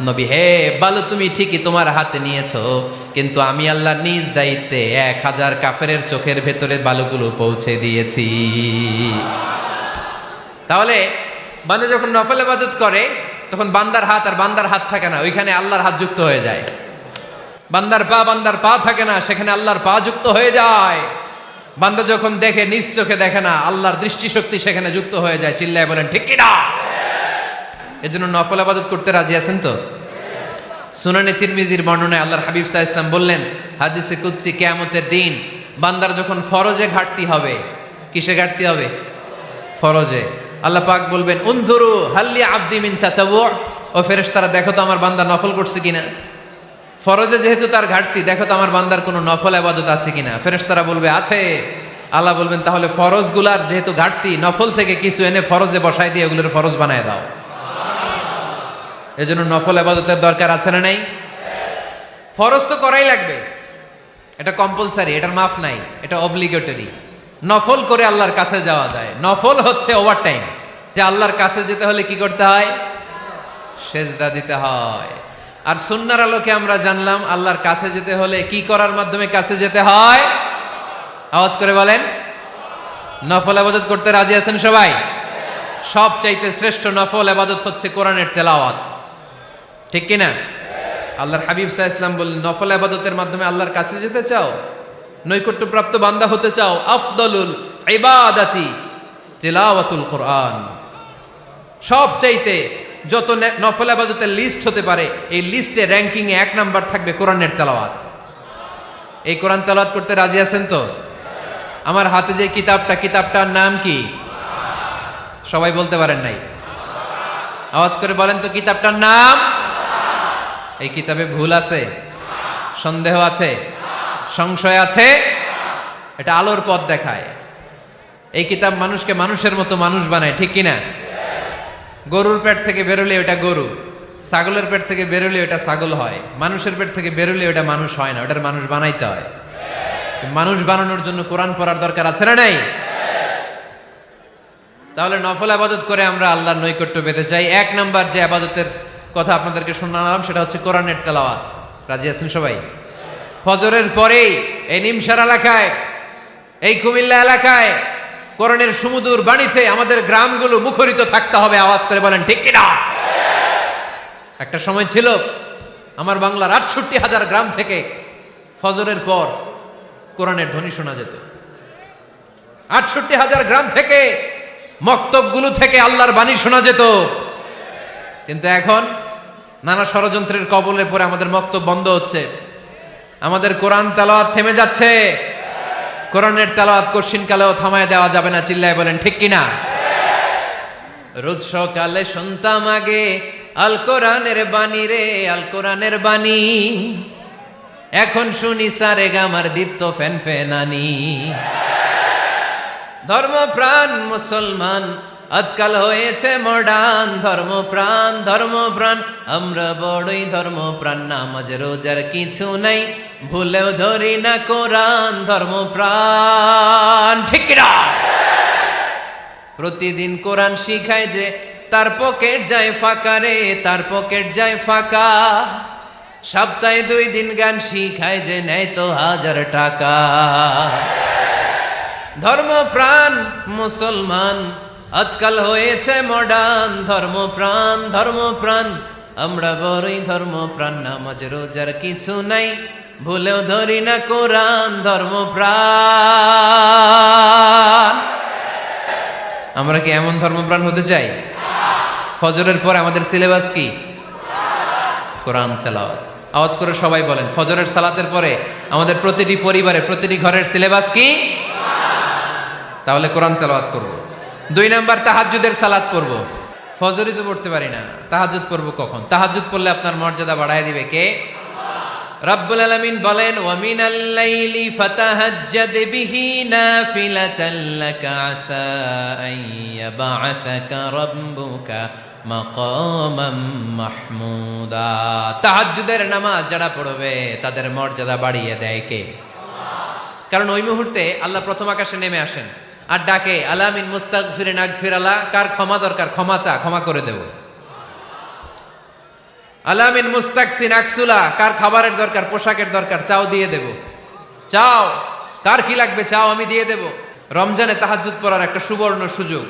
নবী হে, বালু তুমি ঠিকই তোমার হাতে নিয়েছো, কিন্তু আমি আল্লাহ নিজ দায়িত্বে ১,০০০ কাফেরের চোখের ভেতরে বালুগুলো পৌঁছে দিয়েছি। তাহলে বান্দা যখন নফল ইবাদত করে তখন বান্দার হাত আর বান্দার হাত থাকে না, ওইখানে আল্লাহর হাত যুক্ত হয়ে যায়। বান্দার পা থাকে না, সেখানে আল্লাহর পা যুক্ত হয়ে যায়। বান্দা যখন দেখে নিজ চোখে দেখে না, আল্লাহর দৃষ্টিশক্তি সেখানে যুক্ত হয়ে যায়। চিল্লায় বলেন ঠিক কিনা? এজন্য নফল ইবাদত করতে রাজি আছেন তো? সুনানে তিরমিজির বর্ণনায় আল্লাহর হাবিব সাল্লাল্লাহু আলাইহি ওয়াসাল্লাম বললেন হাদিসে কুদসি, কিয়ামতের দিন বান্দার যখন ফরজে ঘাটতি হবে, কিসে ঘাটতি হবে? ফরজে। আল্লাহ পাক বলবেন উনজুরু হাল্লি আবদি মিন তাতাওয়ু, ও ফেরেশতারা দেখো তো আমার বান্দা নফল করছে কিনা। ফরজে যেহেতু তার ঘাটতি, দেখো তো আমার বান্দার কোনো নফল ইবাদত আছে কিনা। ফেরেশতারা বলবে আছে। আল্লাহ বলবেন তাহলে ফরজগুলার যেহেতু ঘাটতি, নফল থেকে কিছু এনে ফরজে বসাই দিয়ে ওগুলোর ফরজ বানায় দাও। এজন্য নফল ইবাদতের দরকার আছে না নাই? ফরজ তো করাই লাগবে, এটা কম্পালসারি, এটার মাফ নাই, এটা অব্লিগেটরি। নফল করে আল্লাহর কাছে যাওয়া যায়। নফল হচ্ছে ওভারটাইম, যে আল্লাহর কাছে যেতে হলে কি করতে হয়? সেজদা দিতে হয়। আর সুন্নাহর আলোকে আমরা জানলাম আল্লাহর কাছে যেতে হলে কি করার মাধ্যমে কাছে যেতে হয়? আওয়াজ করে বলেন নফল ইবাদত করতে রাজি আছেন সবাই? সবচাইতে শ্রেষ্ঠ নফল ইবাদত হচ্ছে কোরআনের তেলাওয়াত, ঠিক কিনা? আল্লাহর হাবিব সাল্লাল্লাহু আলাইহি ওয়াসাল্লাম বললেন নফল ইবাদতের মাধ্যমে আল্লাহর কাছে যেতে চাও, নৈকট্যপ্রাপ্ত বান্দা হতে চাও, আফদলুল ইবাদাতি তিলাওয়াতুল কোরআন। সবচাইতে যত নফল ইবাদতের লিস্ট হতে পারে, এই লিস্টে র্যাঙ্কিং এ ১ নাম্বার থাকবে কোরআনের তেলাওয়াত। এই কোরআন তেলাওয়াত করতে রাজি আছেন তো? আমার হাতে যে কিতাবটার নাম কি? সবাই বলতে পারেন নাই? আওয়াজ করে বলেন তো কিতাবটার নাম? এই কিতাবে ভুল আছে? সন্দেহ আছে? সংশয় আছে? এটা আলোর পথ দেখায়। এই কিতাব মানুষকে মানুষের মতো মানুষ বানায়, ঠিক কিনা? গরুর পেট থেকে বেরোলে ওটা গরু, ছাগলের পেট থেকে বেরোলে ওটা ছাগল হয়, মানুষের পেট থেকে বেরোলে ওটা মানুষ হয় না, ওটার মানুষ বানাইতে হয়। মানুষ বানানোর জন্য কোরআন পড়ার দরকার আছে না নাই? তাহলে নফল আবাদত করে আমরা আল্লাহর নৈকট্য পেতে চাই। এক নাম্বার যে আবাদতের কথা আপনাদেরকে শোনালাম সেটা হচ্ছে কোরআনের তেলাওয়াত। রাজি আছেন সবাই? ফজরের পরেই এই নিমসার এলাকায়, এই কুমিল্লা এলাকায় কোরআনের সুমধুর বাণীতে আমাদের গ্রামগুলো মুখরিত থাকতে হবে। আওয়াজ করে বলেন ঠিক কিনা? একটা সময় ছিল আমার বাংলার ৬৮,০০০ গ্রাম থেকে ফজরের পর কোরআনের ধ্বনি শোনা যেত। ৬৮,০০০ গ্রাম থেকে মক্তবগুলো থেকে আল্লাহর বাণী শোনা যেত। কিন্তু এখন নানা ষড়যন্ত্রের কবলে পড়ে আমাদের মক্তব বন্ধ হচ্ছে, আমাদের কোরআন তেলাওয়াত থেমে যাচ্ছে। কোরআনের তেলাওয়াত কশিনকালেও থামায় দেওয়া যাবে না। চিল্লায় বলেন ঠিক কিনা? রোজ সকালে শুনতাম আগে আল কোরআনের বাণী রে, আল কোরআনের বাণী। এখন শুনি সারে গামার দীপ্ত ফ্যান ফ্যানানি। ধর্মপ্রাণ মুসলমান আজকাল হয়েছে মডার্ন। ধর্মপ্রাণ ধর্মপ্রাণ আমরা বড়ই ধর্মপ্রাণ। নামাজ রোজার কিছু নাই, ভুলেও ধরি না কোরআন। ধর্মপ্রাণ ঠিক কিনা? প্রতিদিন কোরআন শিখায় যে তার পকেট যায় ফাঁকা রে, তার পকেট যায় ফাঁকা। সপ্তাহে 2 দিন গান শিখায় যে নেয় তো 1000 টাকা। ধর্মপ্রাণ মুসলমান আজকাল হয়েছে মডার্ন। ধর্মপ্রাণ ধর্মপ্রাণ আমরা বড়ই ধর্মপ্রাণ। নামাজ রোজার কিছু নাই, ভুলেও ধরি না কোরআন। ধর্মপ্রাণ। আমরা কি এমন ধর্মপ্রাণ হতে চাই? ফজরের পর আমাদের সিলেবাস কি? কোরআন তেলাওয়াত। আওয়াজ করে সবাই বলেন, ফজরের সালাতের পরে আমাদের প্রতিটি পরিবারে, প্রতিটি ঘরের সিলেবাস কি? তাহলে কোরআন তেলাওয়াত করব। 2 নাম্বার তাহাজ্জুদের সালাত পড়ব। ফজরই তো পড়তে পারি না, তাহাজ্জুদ পড়ব কখন? তাহাজ্জুদ পড়লে আপনার মর্যাদা বাড়ায় দিবে কে? রব্বুল আলামিন বলেন, ওয়া মিনাল লাইলি ফাতাহাজ্জাদ বিহি নাফিলাতান লাকা আসা আন ইয়াবআসাকা রাব্বুকা মাকামাম মাহমুদা। তাহাজ্জুদের নামাজ যারা পড়বে তাদের মর্যাদা বাড়িয়ে দেয় কে? কারণ ওই মুহূর্তে আল্লাহ প্রথম আকাশে নেমে আসেন আর ডাকে, আলা মিন মুস্তাগফিরিন আগফিরালা। কার ক্ষমা দরকার? ক্ষমা চা, ক্ষমা করে দেব। আলা মিন মুস্তাকসিন আকসুলা। কার খাবারের দরকার? পোশাকের দরকার? চাও, দিয়ে দেব। চাও, কার কি লাগবে? চাও, আমি দিয়ে দেব। রমজানে তাহাজ্জুদ পড়ার একটা সুবর্ণ সুযোগ,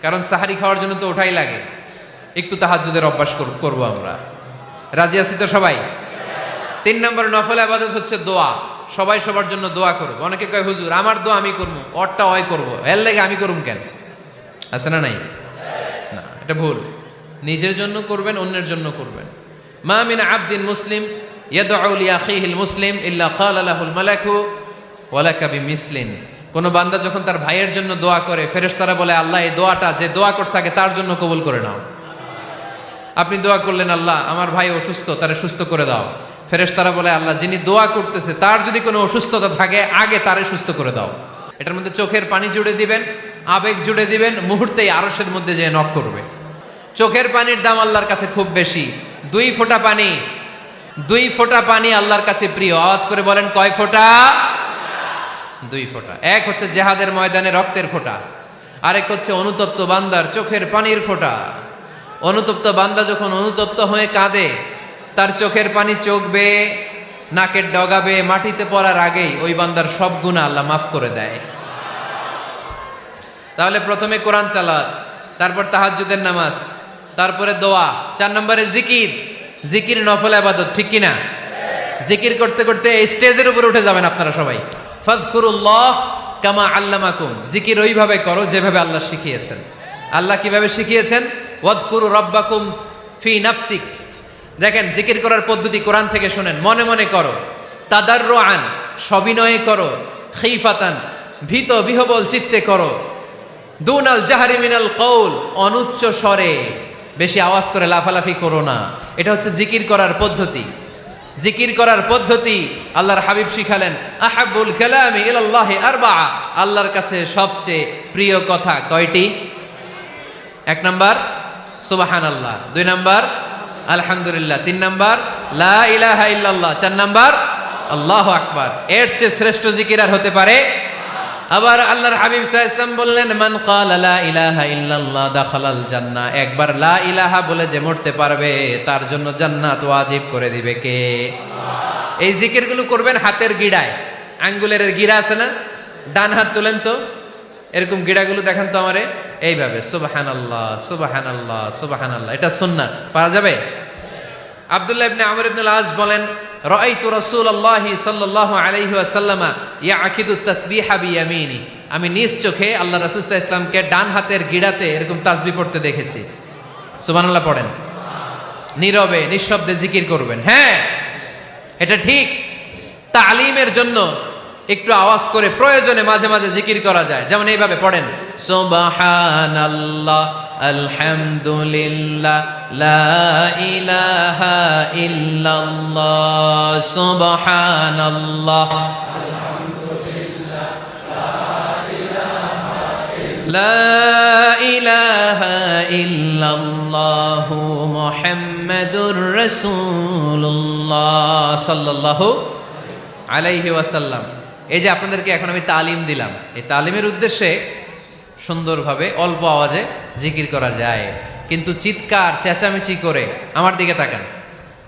কারণ সাহারি খাওয়ার জন্য তো ওঠাই লাগে। একটু তাহাজ্জুদের অভ্যাস করব আমরা। রাজি আছি তো সবাই? 3 নম্বর নফল ইবাদত হচ্ছে দোয়া। সবাই সবার জন্য দোয়া করব। অনেকে কয়, হুজুর আমার দোয়া আমি করবো, ওরটা ওই করবো, এর লাগে আমি করুম কেন? আছে না নাই? না, এটা ভুল। নিজের জন্য করবেন, অন্যের জন্য করবেন। মা মিন আবদিন মুসলিম ইয়াদউ লিআখিহিল মুসলিম ইল্লা ক্বালা লাহুল মালাকু ওয়া লাকা বিমিসলিন। কোন বান্দা যখন তার ভাইয়ের জন্য দোয়া করে, ফেরেশতারা বলে, আল্লাহ এই দোয়াটা যে দোয়া করছে আগে তার জন্য কবুল করে নাও। আপনি দোয়া করলেন, আল্লাহ আমার ভাই অসুস্থ, তারে সুস্থ করে দাও। ফেরেশতারা বলে, আল্লাহ যিনি দোয়া করতেছে তার যদি কোনো অসুস্থতা থাকে আগে তারে সুস্থ করে দাও। এটার মধ্যে চোখের পানি জুড়ে দিবেন, আবেগ জুড়ে দিবেন, মুহূর্তেই আরশের মধ্যে যে নক করবে। চোখের পানির দাম আল্লাহর কাছে খুব বেশি। 2 ফোঁটা পানি, 2 ফোঁটা পানি আল্লাহর কাছে প্রিয়। আওয়াজ করে বলেন, কয় ফোঁটা? 2 ফোঁটা। এক হচ্ছে জিহাদের ময়দানে রক্তের ফোঁটা, আরেক হচ্ছে অনুতপ্ত বান্দার চোখের পানির ফোঁটা। অনুতপ্ত বান্দা যখন অনুতপ্ত হয়ে কাঁদে, তার চোখের পানি চোখ বেয়ে নাকের ডগাবে মাটিতে পড়ার আগেই ওই বান্দার সব গুনাহ আল্লাহ মাফ করে দেয়। তাহলে প্রথমে কোরআন তেলাওয়াত, তারপর তাহাজ্জুদের নামাজ, তারপরে দোয়া। 4 নম্বরে জিকির। জিকির নফল ইবাদত, ঠিক কিনা? জিকির করতে করতে স্টেজের উপরে উঠে যাবেন আপনারা সবাই। ফাযকুরুল্লাহ কামা আল্লামাকুম। জিকির ওইভাবে করো যেভাবে আল্লাহ শিখিয়েছেন। আল্লাহ কিভাবে শিখিয়েছেন? ওয়াযকুরু রাব্বাকুম ফি নাফসিক। দেখেন, জিকির করার পদ্ধতি কোরআন থেকে শুনেন। মনে মনে করো, তাদাররুআন সবিনয়ে করো, খিফাতান ভীত বিহবল চিত্তে করো, দুনাল জাহরি মিনাল কওল অনুচ্চ স্বরে, বেশি আওয়াজ করে লাফালাফি করো না। এটা হচ্ছে জিকির করার পদ্ধতি। জিকির করার পদ্ধতি আল্লাহর হাবিব শিখালেন, আহাব্বুল কালামি ইলাল্লাহি আরবাআ, আল্লাহর কাছে সবচেয়ে প্রিয় কথা কয়টি? 1 নাম্বার সুবহানাল্লাহ, 2 নাম্বার আলহামদুলিল্লাহ, 3 নাম্বার লা ইলাহা ইল্লাল্লাহ, 4 নাম্বার আল্লাহু আকবার। এর চেয়ে শ্রেষ্ঠ জিকির আর হতে পারে? আবার আল্লাহর হাবিব সাল্লাল্লাহু আলাইহি ওয়াসাল্লাম বললেন, মান ক্বালা লা ইলাহা ইল্লাল্লাহ দাখালাল জান্নাহ, একবার লা ইলাহা বলে যে মরতে পারবে তার জন্য জান্নাত ওয়াজিব করে দিবে কে? আল্লাহ। এই জিকিরগুলো করবেন হাতের গিড়ায়, আঙ্গুলের গিড়া আছে না, ডান হাত তোলেন তো, এরকম গিড়াগুলো দেখেন তো আমারে, এইভাবে সুবহানাল্লাহ সুবহানাল্লাহ সুবহানাল্লাহ, এটা সুন্নাত, পারা যাবে? আব্দুল্লাহ ইবনে আমর ইবনে আল-আস বলেন, রাআইতু রাসূলুল্লাহি সাল্লাল্লাহু আলাইহি ওয়াসাল্লাম ইয়াকিদু তাসবিহা বিয়ামিনি, আমি নিজ চোখে আল্লাহ রাসূল সাল্লাল্লাহু আলাইহি ওয়াসাল্লামকে ডান হাতের গিড়াতে এরকম তাসবিহ পড়তে দেখেছি। সুবহানাল্লাহ পড়েন, নীরবে নিঃশব্দে জিকির করবেন। হ্যাঁ, এটা ঠিক। তালিমের জন্য একটু আওয়াজ করে প্রয়োজনে মাঝে মাঝে জিকির করা যায়, যেমন এইভাবে পড়েন, সুবহানাল্লাহ আলহামদুলিল্লাহ লা ইলাহা ইল্লাল্লাহ, সুবহানাল্লাহ লা ইলাহা ইল্লাল্লাহ মুহাম্মাদুর রাসূলুল্লাহ সাল্লাল্লাহু আলাইহি ওয়াসাল্লাম। এই যে আপনাদেরকে এখন আমি তালিম দিলাম, এই তালিমের উদ্দেশ্যে সুন্দরভাবে অল্প আওয়াজে জিকির করা যায়, কিন্তু চিৎকার চেঁচামেচি করে, আমার দিকে তাকান,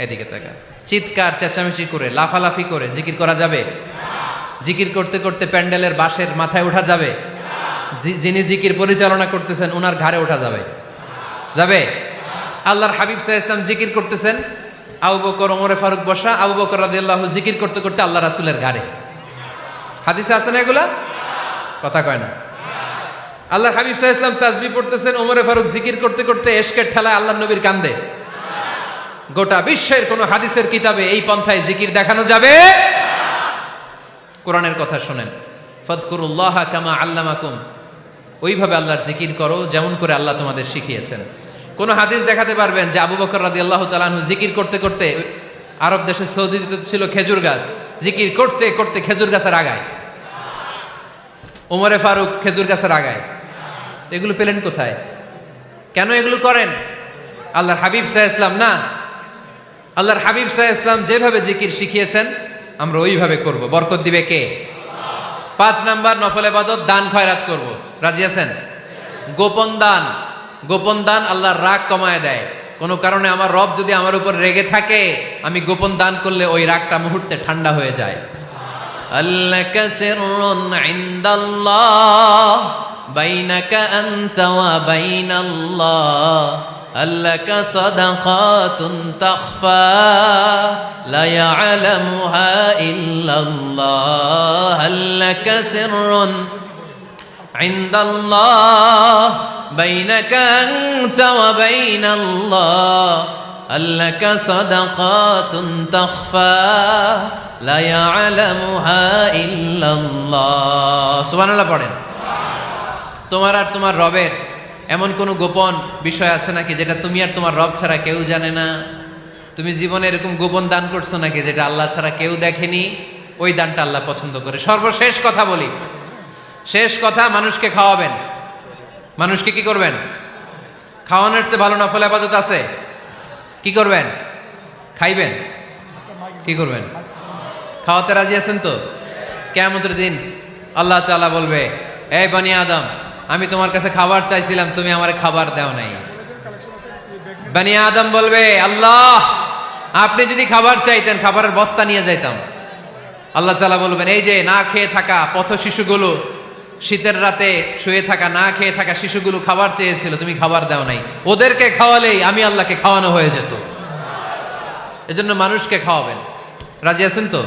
এদিকে তাকান, চিৎকার চেঁচামেচি করে লাফালাফি করে জিকির করা যাবে? জিকির করতে করতে প্যান্ডেলের বাঁশের মাথায় ওঠা যাবে? যিনি জিকির পরিচালনা করতেছেন ওনার ঘাড়ে ওঠা যাবে? যাবে? আল্লাহর হাবিব সাল্লাল্লাহু আলাইহি ওয়াসাল্লাম জিকির করতেছেন, আবু বকর ওমরে ফারুক বসা, আবু বকর রাদিয়াল্লাহু জিকির করতে করতে আল্লাহ রাসূলের ঘাড়ে। হাদিসে আছে না এগুলা? কথা কয় না। আল্লাহর হাবিব সাল্লাল্লাহু আলাইহি ওয়াসাল্লাম তাসবিহ পড়তেছেন, ওমরে ফারুক জিকির করতে করতে এশকের ঠেলায় আল্লাহর নবীর কান্দে। গোটা বিশ্বের কোন হাদিসের কিতাবে এই পন্থায় জিকির দেখানো যাবে? কোরআনের কথা শুনেন, ফাযকুরুল্লাহা কামা আল্লামাকুম, ওইভাবে আল্লাহর জিকির করো যেমন করে আল্লাহ তোমাদের শিখিয়েছেন। কোন হাদিস দেখাতে পারবেন যে আবু বকর রাদিয়াল্লাহু তাআলা আনহু জিকির করতে করতে, আরব দেশে সৌদিতে ছিল খেজুর গাছ, জিকির করতে করতে খেজুর গাছের আগায়, ওমরে ফারুক খেজুর গাছের আগায়, এগুলো পেলেন কোথায়? কেন এগুলো করেন? আল্লাহর হাবিব সাল্লাল্লাহু আলাইহি ওয়াসাল্লাম না, আল্লাহর হাবিব সাল্লাল্লাহু আলাইহি ওয়াসাল্লাম যেভাবে জিকির শিখিয়েছেন আমরা ওইভাবে করব। বরকত দিবে কে? 5 নাম্বার নফল ইবাদত, দান খয়রাত করব। রাজি আছেন? গোপন দান, গোপন দান আল্লাহর রাগ কমায় দেয়। কোন কারণে আমার রব যদি আমার উপর রেগে থাকে, আমি গোপন দান করলে ওই রাগটা মুহূর্তে ঠান্ডা হয়ে যায়। আল্লাকা সিররুন ইনদাল্লাহ বাইনাকা আনতা ওয়া বাইনাল্লাহ, আল্লাকা সাদাকাতুন তাখফা লা ইয়ালামুহা ইল্লাল্লাহ, আল্লাকা সিররুন ইনদাল্লাহ বাইনাকা আনতা ওয়া বাইনাল্লাহ, আল্লাকা সাদাকাতুন তাখফা লা ইয়ালামুহা ইল্লাল্লাহ। সুবহানাল্লাহ পড়েন। তোমার আর তোমার রবের এমন কোন গোপন বিষয় আছে নাকি যেটা তুমি আর তোমার রব ছাড়া কেউ জানে না? তুমি জীবনে এরকম গোপন দান করছো নাকি যেটা আল্লাহ ছাড়া কেউ দেখেনি? ওই দানটা আল্লাহ পছন্দ করে। সর্বশেষ কথা বলি, শেষ কথা, মানুষকে খাওয়াবেন। মানুষকে কি করবেন? খাওয়ানোর চেয়ে ভালো নফল ইবাদত আছে? কি করবেন? খাইবেন। কি করবেন? খাওয়াতে রাজি আছেন তো? কিয়ামতের দিন আল্লাহ তাআলা বলবে, এই বনি আদম, আমি তোমার কাছে খাবার চাইছিলাম, তুমি আমারে খাবার দাও নাই। বনি আদম বলবে, আল্লাহ আপনি যদি খাবার চাইতেন খাবারের বস্তা নিয়ে যাইতাম। আল্লাহ তাআলা বলবেন, এই যে না খেয়ে থাকা পথ শিশুগুলো, শীতের রাতে শুয়ে থাকা না খেয়ে থাকা শিশুগুলো খাবার চেয়েছিল, তুমি খাবার দাও নাই, ওদেরকে খাওয়ালেই আমি আল্লাহকে খাওয়ানো হয়ে যেত। এজন্য মানুষকে খাওয়াবেন। রাজি আছেন তো?